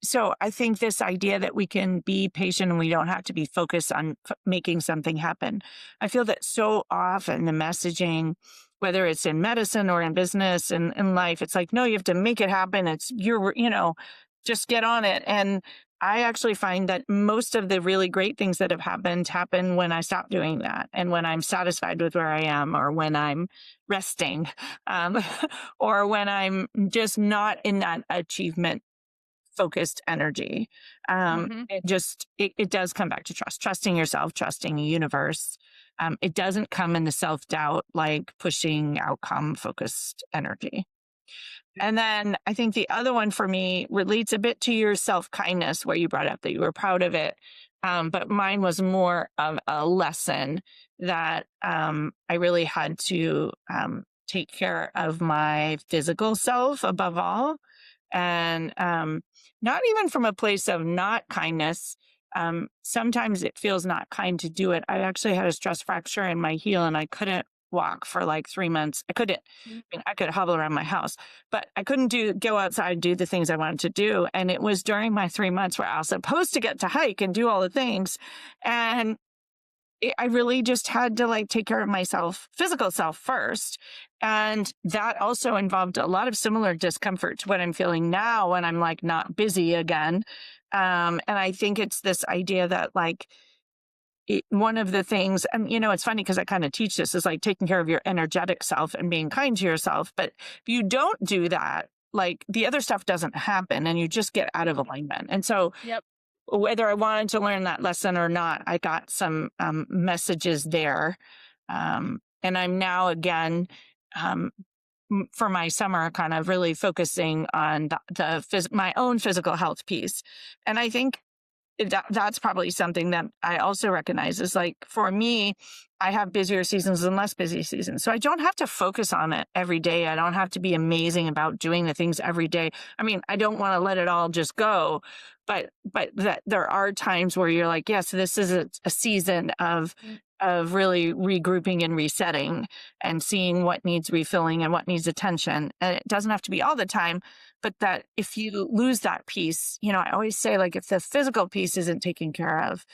so I think this idea that we can be patient and we don't have to be focused on making something happen. I feel that so often the messaging, whether it's in medicine or in business and in life, it's like, no, you have to make it happen. It's just get on it. And I actually find that most of the really great things that have happened happen when I stop doing that and when I'm satisfied with where I am or when I'm resting, um, or when I'm just not in that achievement focused energy. Hmm. It does come back to trust, trusting yourself, trusting the universe. It doesn't come in the self doubt, like pushing outcome focused energy. And then I think the other one for me relates a bit to your self kindness, where you brought up that you were proud of it. But mine was more of a lesson that I really had to take care of my physical self above all. And not even from a place of not kindness. Sometimes it feels not kind to do it. I actually had a stress fracture in my heel and I couldn't walk for like 3 months. I could hobble around my house, but I couldn't go outside and do the things I wanted to do. And it was during my 3 months where I was supposed to get to hike and do all the things. And I really just had to like take care of myself, physical self first. And that also involved a lot of similar discomfort to what I'm feeling now when I'm like not busy again. And I think it's this idea that like, one of the things, and it's funny because I kind of teach this, is like taking care of your energetic self and being kind to yourself. But if you don't do that, like the other stuff doesn't happen and you just get out of alignment. And so Yep. whether I wanted to learn that lesson or not, I got some messages there. And I'm now again, for my summer, kind of really focusing on my own physical health piece. And I think that's probably something that I also recognize is like, for me, I have busier seasons and less busy seasons. So I don't have to focus on it every day. I don't have to be amazing about doing the things every day. I mean, I don't want to let it all just go, but that there are times where you're like, yes, this is a season of really regrouping and resetting and seeing what needs refilling and what needs attention. And it doesn't have to be all the time, but that if you lose that piece, I always say, like, if the physical piece isn't taken care of,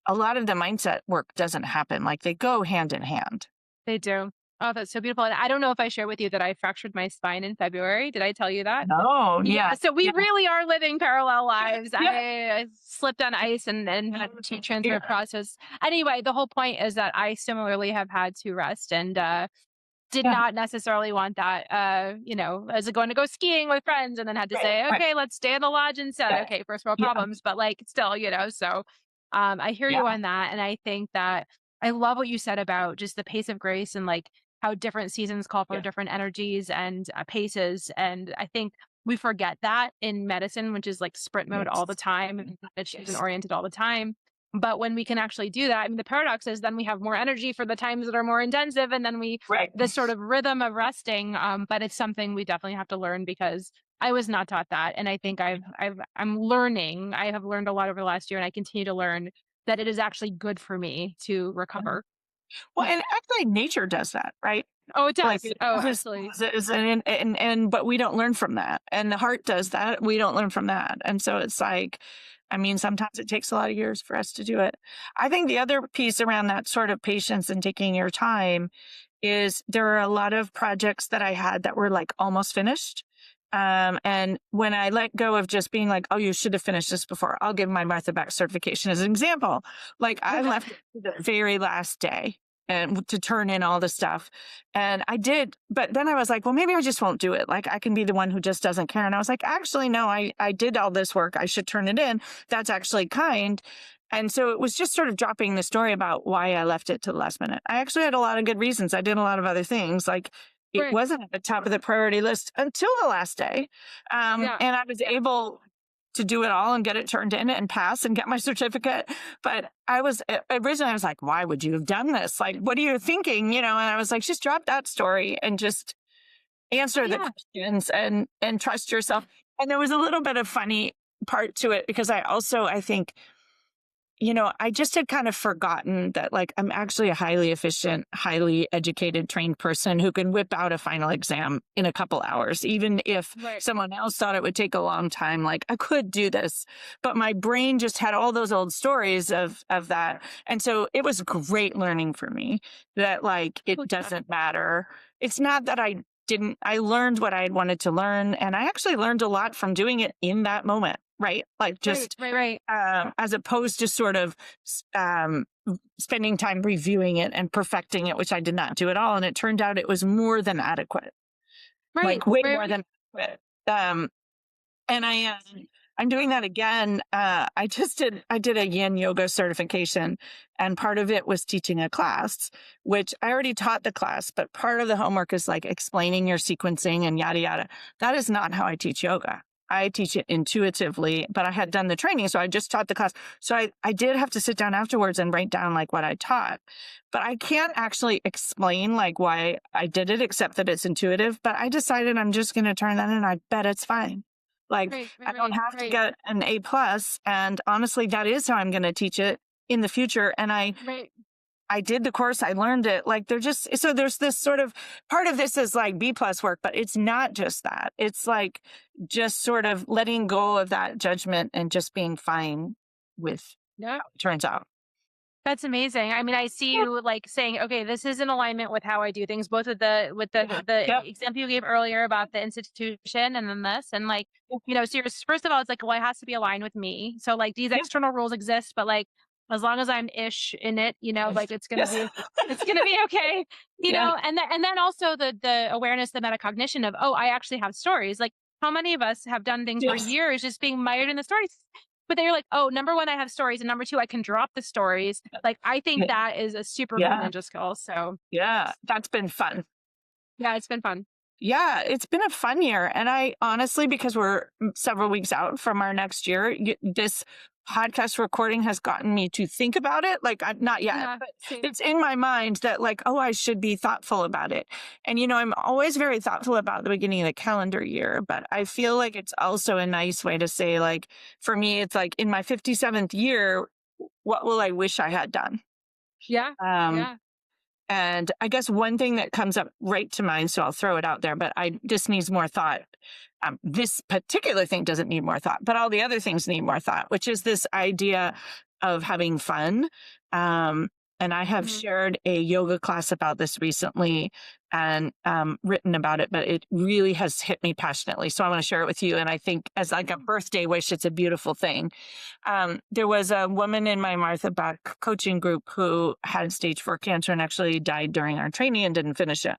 a lot of the mindset work doesn't happen. Like, they go hand in hand. They do. Oh, that's so beautiful. And I don't know if I shared with you that I fractured my spine in February. Did I tell you that? Oh, Yeah. yeah. So we Yeah. really are living parallel lives. Yeah. I slipped on ice and had to transfer Yeah. process. Anyway, the whole point is that I similarly have had to rest and did Yeah. not necessarily want that. As going to go skiing with friends and then had to say, Right. okay, let's stay in the lodge instead. Yeah. Okay, first world Yeah. problems, but like still, so I hear you Yeah. on that. And I think that I love what you said about just the pace of grace and like how different seasons call for Yeah. different energies and paces. And I think we forget that in medicine, which is like sprint mode all the Yes. time and achievement Yes. oriented all the time. But when we can actually do that, I mean, the paradox is then we have more energy for the times that are more intensive, and then Right. this sort of rhythm of resting. But it's something we definitely have to learn because I was not taught that, and I think I'm learning. I have learned a lot over the last year, and I continue to learn that it is actually good for me to recover. Well, and actually, nature does that, right? Oh, it Like, does. it Oh, always absolutely. does, but we don't learn from that. And the heart does that. We don't learn from that. And so it's like, I mean, sometimes it takes a lot of years for us to do it. I think the other piece around that sort of patience and taking your time is there are a lot of projects that I had that were like almost finished. And when I let go of just being like, oh, you should have finished this before, I'll give my Martha Beck certification as an example. Like, I left the very last day and to turn in all the stuff. And I did, but then I was like, well, maybe I just won't do it. Like, I can be the one who just doesn't care. And I was like, actually, no, I did all this work. I should turn it in. That's actually kind. And so it was just sort of dropping the story about why I left it to the last minute. I actually had a lot of good reasons. I did a lot of other things. Like, it Right. wasn't at the top of the priority list until the last day. Yeah. And I was able to do it all and get it turned in and pass and get my certificate. But originally I was like, why would you have done this? Like, what are you thinking? And I was like, just drop that story and just answer the Yeah. questions and trust yourself. And there was a little bit of funny part to it because I think, I just had kind of forgotten that, like, I'm actually a highly efficient, highly educated, trained person who can whip out a final exam in a couple hours. Even if Right. someone else thought it would take a long time, like, I could do this. But my brain just had all those old stories of that. And so it was great learning for me that, like, it Cool. doesn't matter. It's not that I I learned what I wanted to learn. And I actually learned a lot from doing it in that moment, right? Like just right. as opposed to sort of spending time reviewing it and perfecting it, which I did not do at all. And it turned out it was more than adequate, like way more than adequate. And I'm doing that again. I did a yin yoga certification, and part of it was teaching a class, which I already taught the class, but part of the homework is like explaining your sequencing and yada, yada. That is not how I teach yoga. I teach it intuitively, but I had done the training, so I just taught the class. So I did have to sit down afterwards and write down like what I taught, but I can't actually explain like why I did it, except that it's intuitive. But I decided I'm just going to turn that in. I bet it's fine. Like I don't have to get an A+. And honestly, that is how I'm going to teach it in the future. And I did the course, I learned it. Like there's this sort of part of this is like B+ work, but it's not just that. It's like just sort of letting go of that judgment and just being fine with how it turns out. That's amazing. I mean, I see you like saying, okay, this is in alignment with how I do things, both with the example you gave earlier about the institution and then this, and like, so first of all, it's like, well, it has to be aligned with me. So like these external rules exist, but like, as long as I'm ish in it, like it's going to be okay, know, and then also the awareness, the metacognition of, oh, I actually have stories. Like how many of us have done things for years, just being mired in the stories. But they're like, oh, number one, I have stories. And number two, I can drop the stories. Like, I think that is a super cool ninja skill. So yeah, that's been fun. Yeah, it's been fun. Yeah, it's been a fun year. And I honestly, because we're several weeks out from our next year, this podcast recording has gotten me to think about it. Like, not yet, but it's in my mind that like, oh, I should be thoughtful about it. And, I'm always very thoughtful about the beginning of the calendar year, but I feel like it's also a nice way to say, like, for me, it's like in my 57th year, what will I wish I had done? Yeah. And I guess one thing that comes up right to mind, so I'll throw it out there, but this needs more thought. This particular thing doesn't need more thought, but all the other things need more thought, which is this idea of having fun. And I have shared a yoga class about this recently and written about it, but it really has hit me passionately. So I want to share it with you. And I think as like a birthday wish, it's a beautiful thing. There was a woman in my Martha Bach coaching group who had stage 4 cancer and actually died during our training and didn't finish it.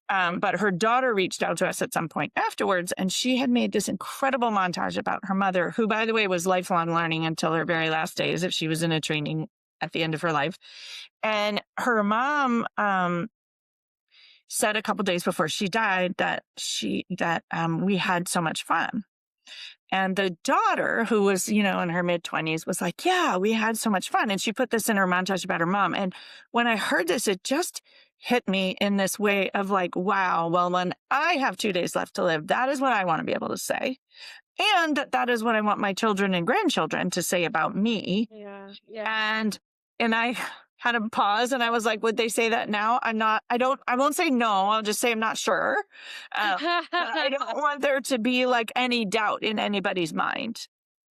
But her daughter reached out to us at some point afterwards, and she had made this incredible montage about her mother, who, by the way, was lifelong learning until her very last days if she was in a training at the end of her life. And her mom said a couple days before she died that we had so much fun. And the daughter, who was, in her mid-20s, was like, yeah, we had so much fun. And she put this in her montage about her mom. And when I heard this, it just hit me in this way of like, wow, well, when I have 2 days left to live, that is what I want to be able to say. And that is what I want my children and grandchildren to say about me. Yeah. And I had a pause and I was like, would they say that now? I won't say no. I'll just say I'm not sure. I don't want there to be like any doubt in anybody's mind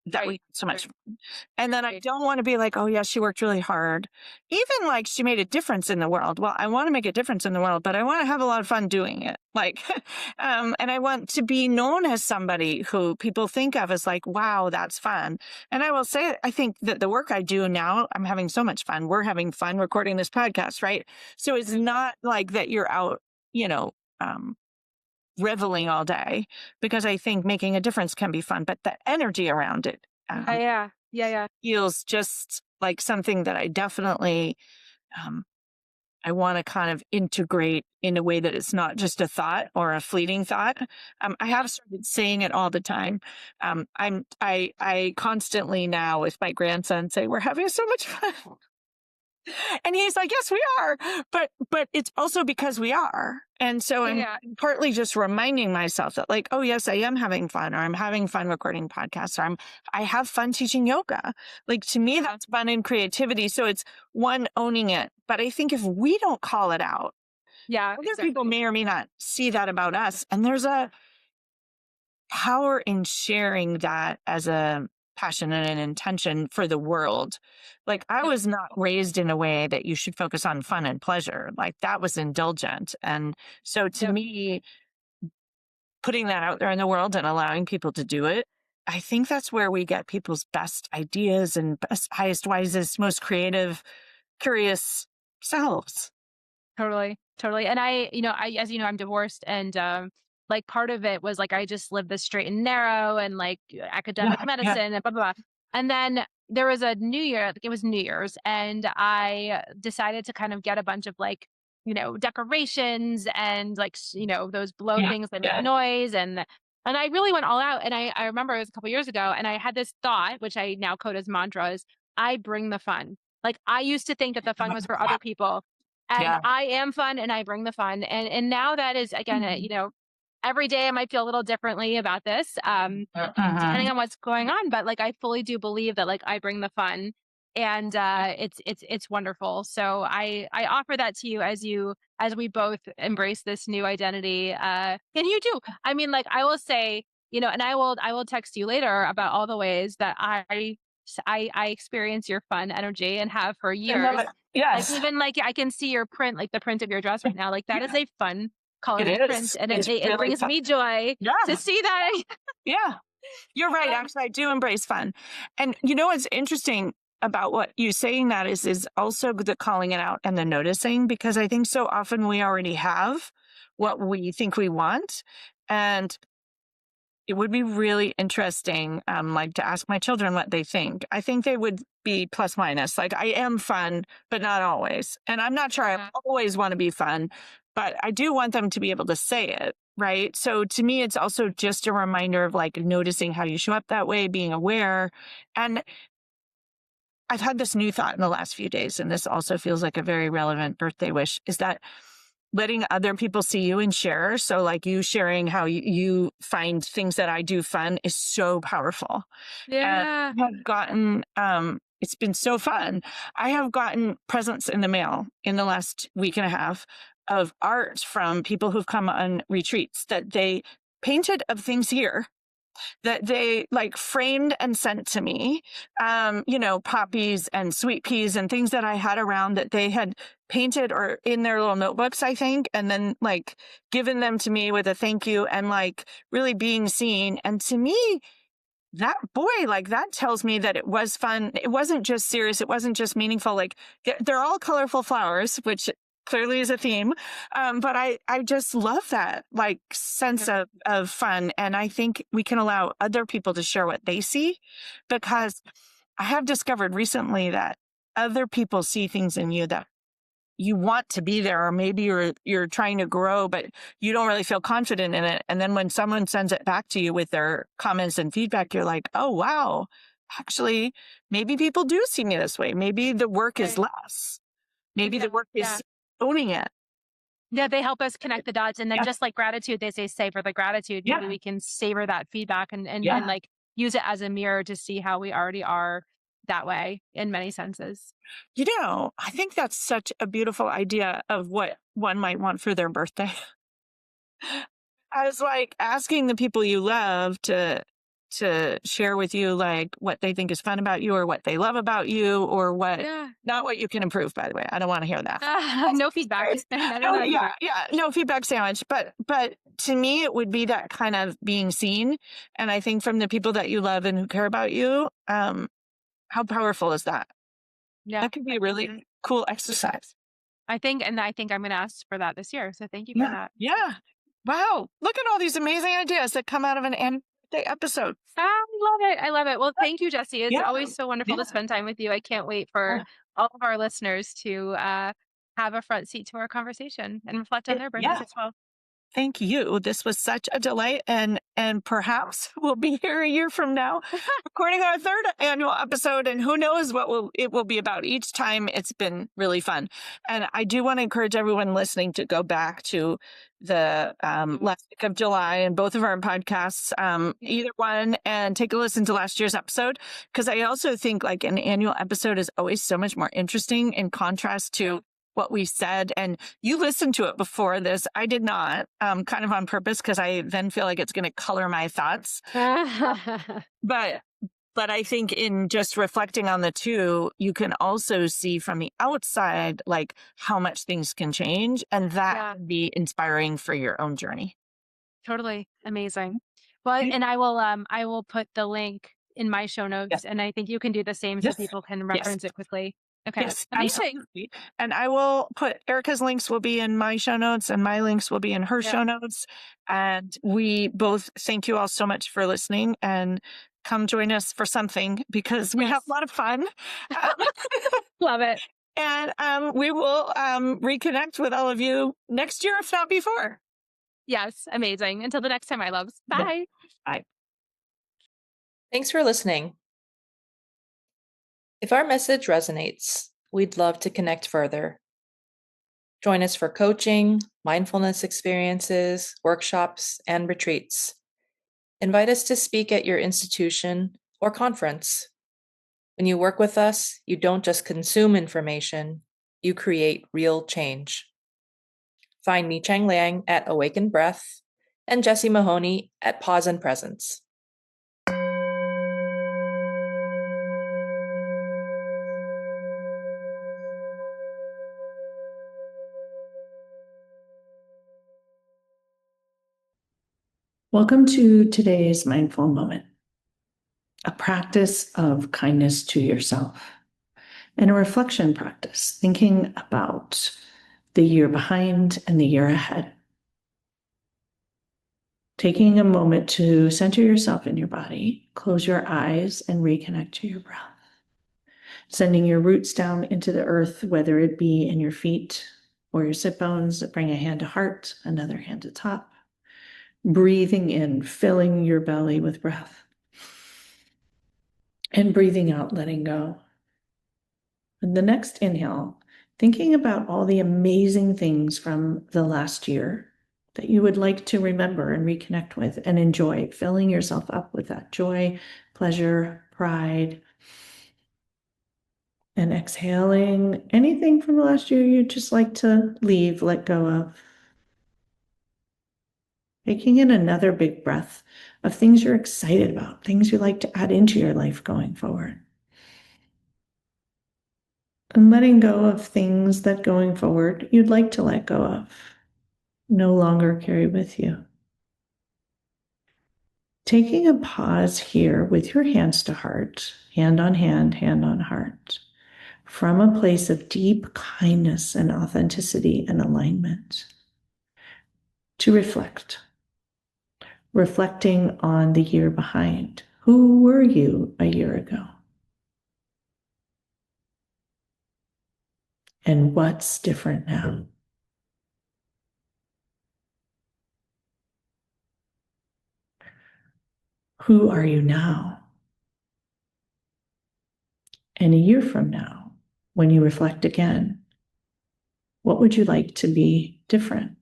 that we had so much fun. And then I don't want to be like, oh yeah, she worked really hard. Even like she made a difference in the world. Well, I want to make a difference in the world, but I want to have a lot of fun doing it. Like, and I want to be known as somebody who people think of as like, wow, that's fun. And I will say, I think that the work I do now, I'm having so much fun. We're having fun recording this podcast, right? So it's not like that you're out, reveling all day, because I think making a difference can be fun, but the energy around it feels just like something that I definitely I want to kind of integrate in a way that it's not just a thought or a fleeting thought. I have started saying it all the time. I constantly now with my grandson say, we're having so much fun. And he's like, yes, we are. But it's also because we are. And so I'm partly just reminding myself that like, oh, yes, I am having fun, or I'm having fun recording podcasts, or I have fun teaching yoga. Like to me, that's fun and creativity. So it's one, owning it. But I think if we don't call it out, other people may or may not see that about us. And there's a power in sharing that as a passion and an intention for the world. Like I was not raised in a way that you should focus on fun and pleasure. Like that was indulgent. And so to me, putting that out there in the world and allowing people to do it, I think that's where we get people's best ideas and best, highest, wisest, most creative, curious selves. Totally. Totally. And as you know, I'm divorced, and like part of it was like I just lived this straight and narrow and like academic Yeah, yeah. medicine and blah blah blah. And then there was a New Year, I think it was New Year's, and I decided to kind of get a bunch of like, decorations and like those blow Yeah, things that make yeah. noise, and I really went all out. And I remember it was a couple years ago, and I had this thought, which I now code as mantras: I bring the fun. Like I used to think that the fun was for other people, and Yeah. I am fun and I bring the fun. And now that is again, every day I might feel a little differently about this, depending on what's going on. But like I fully do believe that like I bring the fun, and it's wonderful. So I offer that to you as we both embrace this new identity. And you do. I mean, like I will say, and I will text you later about all the ways that I experience your fun energy and have for I love years. it. Like Yes, even like I can see your print, like the print of your dress right now. Like that is yeah, a fun it colorful print, is. and It's it really brings fun. me joy Yeah, to see that. yeah. You're right. Actually, I do embrace fun. And what's interesting about what you saying that is also the calling it out and the noticing, because I think so often we already have what we think we want. And it would be really interesting, like to ask my children what they think. I think they would be plus minus. Like I am fun, but not always. And I'm not sure I always want to be fun, but I do want them to be able to say it. Right. So to me, it's also just a reminder of like noticing how you show up that way, being aware. And I've had this new thought in the last few days, and this also feels like a very relevant birthday wish, is that letting other people see you and share. So like you sharing how you find things that I do fun is so powerful. And Yeah. I have gotten, it's been so fun. I have gotten presents in the mail in the last week and a half of art from people who've come on retreats that they painted of things here that they like framed and sent to me, poppies and sweet peas and things that I had around that they had painted or in their little notebooks, I think, and then like given them to me with a thank you and like really being seen. And to me, that like that tells me that it was fun. It wasn't just serious. It wasn't just meaningful. Like they're all colorful flowers, which clearly is a theme. But I just love that like sense of fun. And I think we can allow other people to share what they see, because I have discovered recently that other people see things in you that you want to be there, or maybe you're trying to grow, but you don't really feel confident in it. And then when someone sends it back to you with their comments and feedback, you're like, oh, wow, actually, maybe people do see me this way. Maybe the work is less. Maybe the work is owning it. Yeah, they help us connect the dots. And then just like gratitude, they say savor the gratitude. Maybe we can savor that feedback and like use it as a mirror to see how we already are that way in many senses. I think that's such a beautiful idea of what one might want for their birthday. I was like asking the people you love to share with you like what they think is fun about you or what they love about you or what, not what you can improve, by the way. I don't want to hear that. No feedback. No feedback sandwich. But to me, it would be that kind of being seen. And I think from the people that you love and who care about you, how powerful is that? Yeah. That could be a really cool exercise. I think I'm going to ask for that this year. So thank you for that. Yeah. Wow. Look at all these amazing ideas that come out of an end day episode. I love it. Well, thank you, Jessie. It's always so wonderful to spend time with you. I can't wait for all of our listeners to have a front seat to our conversation and reflect on their birthdays as well. Thank you. This was such a delight, and perhaps we'll be here a year from now recording our third annual episode, and who knows what it will be about. Each time it's been really fun. And I do want to encourage everyone listening to go back to the last week of July and both of our podcasts, either one, and take a listen to last year's episode, because I also think like an annual episode is always so much more interesting in contrast to what we said. And you listened to it before this. I did not, kind of on purpose, because I then feel like it's going to color my thoughts. But I think in just reflecting on the two, you can also see from the outside, like how much things can change. And that can be inspiring for your own journey. Totally amazing. Well, and I will put the link in my show notes, and I think you can do the same so people can reference it quickly. Okay. Yes, Amazing. absolutely. And I will put Erica's links will be in my show notes, and my links will be in her show notes. And we both thank you all so much for listening, and come join us for something, because we have a lot of fun. Love it. And we will reconnect with all of you next year, if not before. Yes, amazing. Until the next time, my loves. Bye. Bye. Thanks for listening. If our message resonates, we'd love to connect further. Join us for coaching, mindfulness experiences, workshops, and retreats. Invite us to speak at your institution or conference. When you work with us, you don't just consume information, you create real change. Find Ni-Chang Liang at Awakened Breath and Jessie Mahoney at Pause and Presence. Welcome to today's mindful moment, a practice of kindness to yourself and a reflection practice, thinking about the year behind and the year ahead. Taking a moment to center yourself in your body, close your eyes and reconnect to your breath. Sending your roots down into the earth, whether it be in your feet or your sit bones. Bring a hand to heart, another hand to top. Breathing in, filling your belly with breath. And breathing out, letting go. And the next inhale, thinking about all the amazing things from the last year that you would like to remember and reconnect with and enjoy, filling yourself up with that joy, pleasure, pride. And exhaling anything from the last year you'd just like to leave, let go of. Taking in another big breath of things you're excited about, things you'd like to add into your life going forward. And letting go of things that going forward you'd like to let go of, no longer carry with you. Taking a pause here with your hands to heart, hand on heart, from a place of deep kindness and authenticity and alignment, to reflect. Reflecting on the year behind. Who were you a year ago? And what's different now? Who are you now? And a year from now, when you reflect again, what would you like to be different?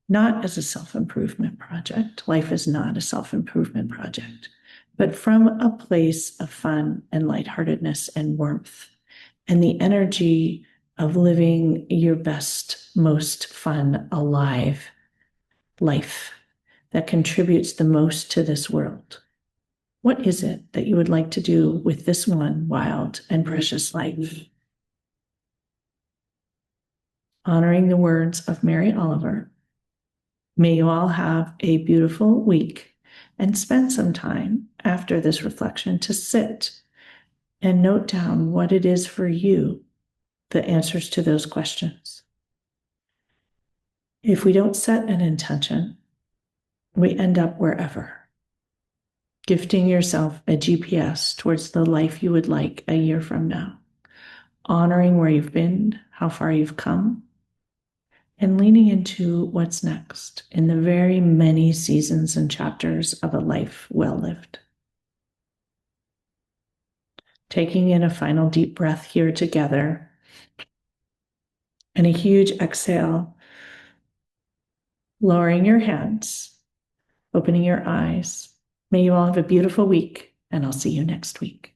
Not as a self-improvement project. Life is not a self-improvement project, but from a place of fun and lightheartedness and warmth and the energy of living your best, most fun, alive life that contributes the most to this world. What is it that you would like to do with this one wild and precious life? Honoring the words of Mary Oliver, may you all have a beautiful week and spend some time after this reflection to sit and note down what it is for you, the answers to those questions. If we don't set an intention, we end up wherever. Gifting yourself a GPS towards the life you would like a year from now. Honoring where you've been, how far you've come, and leaning into what's next in the very many seasons and chapters of a life well lived. Taking in a final deep breath here together and a huge exhale, lowering your hands, opening your eyes. May you all have a beautiful week, and I'll see you next week.